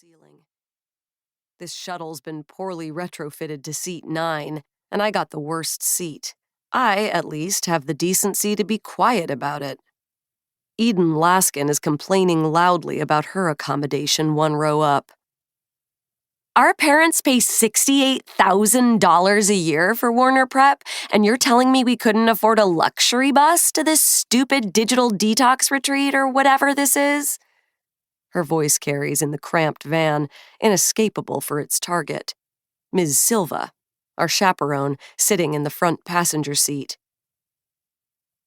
ceiling. This shuttle's been poorly retrofitted to seat 9, and I got the worst seat. I, at least, have the decency to be quiet about it. Eden Laskin is complaining loudly about her accommodation 1 row up. Our parents pay $68,000 a year for Warner Prep, and you're telling me we couldn't afford a luxury bus to this stupid digital detox retreat or whatever this is? Her voice carries in the cramped van, inescapable for its target. Ms. Silva, our chaperone, sitting in the front passenger seat.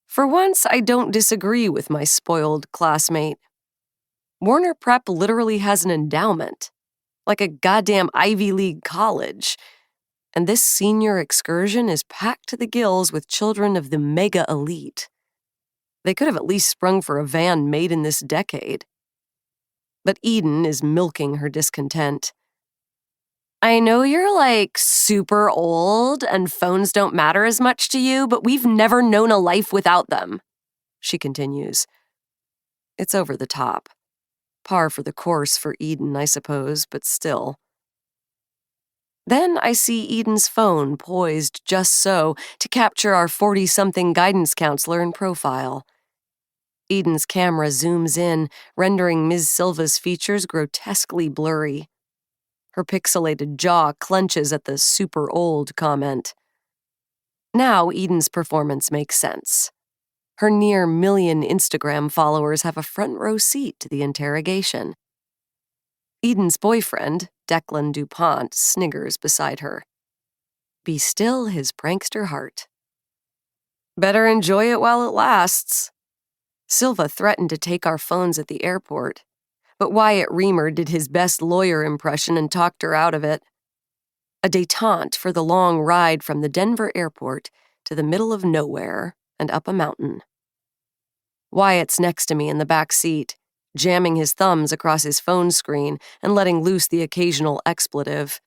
For once, I don't disagree with my spoiled classmate. Warner Prep literally has an endowment, like a goddamn Ivy League college, and this senior excursion is packed to the gills with children of the mega elite. They could have at least sprung for a van made in this decade. But Eden is milking her discontent. I know you're like super old and phones don't matter as much to you, but we've never known a life without them, she continues. It's over the top. Par for the course for Eden, I suppose, but still. Then I see Eden's phone poised just so to capture our 40-something guidance counselor in profile. Eden's camera zooms in, rendering Ms. Silva's features grotesquely blurry. Her pixelated jaw clenches at the super old comment. Now Eden's performance makes sense. Her near million Instagram followers have a front row seat to the interrogation. Eden's boyfriend, Declan DuPont, sniggers beside her. Be still his prankster heart. Better enjoy it while it lasts. Silva threatened to take our phones at the airport, but Wyatt Reamer did his best lawyer impression and talked her out of it. A détente for the long ride from the Denver airport to the middle of nowhere and up a mountain. Wyatt's next to me in the back seat, jamming his thumbs across his phone screen and letting loose the occasional expletive.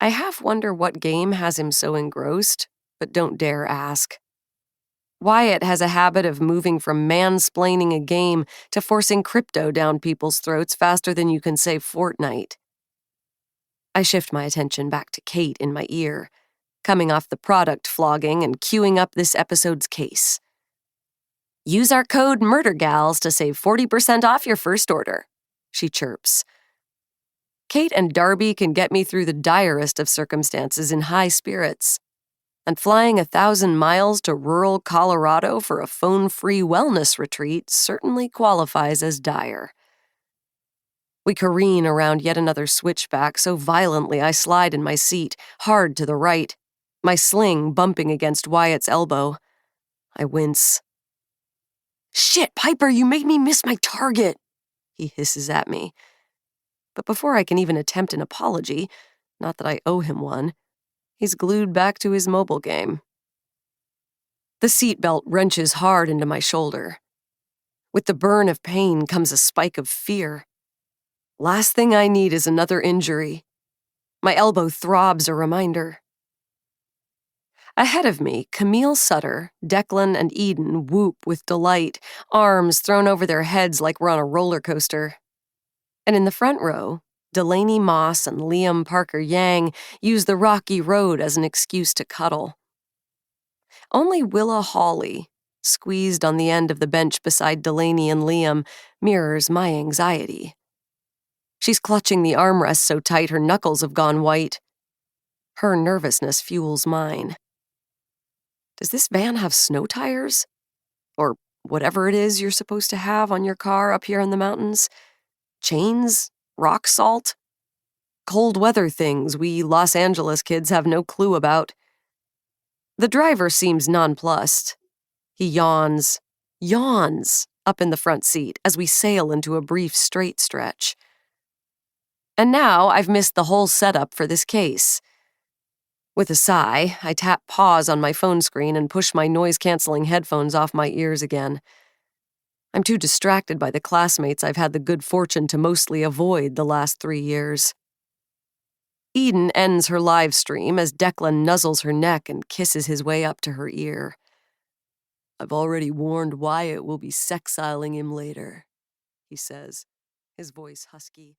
I half wonder what game has him so engrossed, but don't dare ask. Wyatt has a habit of moving from mansplaining a game to forcing crypto down people's throats faster than you can say Fortnite. I shift my attention back to Kate in my ear, coming off the product flogging and queuing up this episode's case. Use our code MURDERGALS to save 40% off your first order, she chirps. Kate and Darby can get me through the direst of circumstances in high spirits. And flying 1,000 miles to rural Colorado for a phone-free wellness retreat certainly qualifies as dire. We careen around yet another switchback so violently I slide in my seat, hard to the right, my sling bumping against Wyatt's elbow. I wince. Shit, Piper, you made me miss my target, he hisses at me. But before I can even attempt an apology, not that I owe him one, he's glued back to his mobile game. The seatbelt wrenches hard into my shoulder. With the burn of pain comes a spike of fear. Last thing I need is another injury. My elbow throbs a reminder. Ahead of me, Camille Sutter, Declan, and Eden whoop with delight, arms thrown over their heads like we're on a roller coaster. And in the front row, Delaney Moss and Liam Parker Yang use the rocky road as an excuse to cuddle. Only Willa Hawley, squeezed on the end of the bench beside Delaney and Liam, mirrors my anxiety. She's clutching the armrest so tight her knuckles have gone white. Her nervousness fuels mine. Does this van have snow tires? Or whatever it is you're supposed to have on your car up here in the mountains? Chains? Rock salt? Cold weather things we Los Angeles kids have no clue about. The driver seems nonplussed. He yawns up in the front seat as we sail into a brief straight stretch. And now I've missed the whole setup for this case. With a sigh, I tap pause on my phone screen and push my noise-canceling headphones off my ears again. I'm too distracted by the classmates I've had the good fortune to mostly avoid the last 3 years. Eden ends her live stream as Declan nuzzles her neck and kisses his way up to her ear. I've already warned Wyatt we'll be sexiling him later, he says, his voice husky.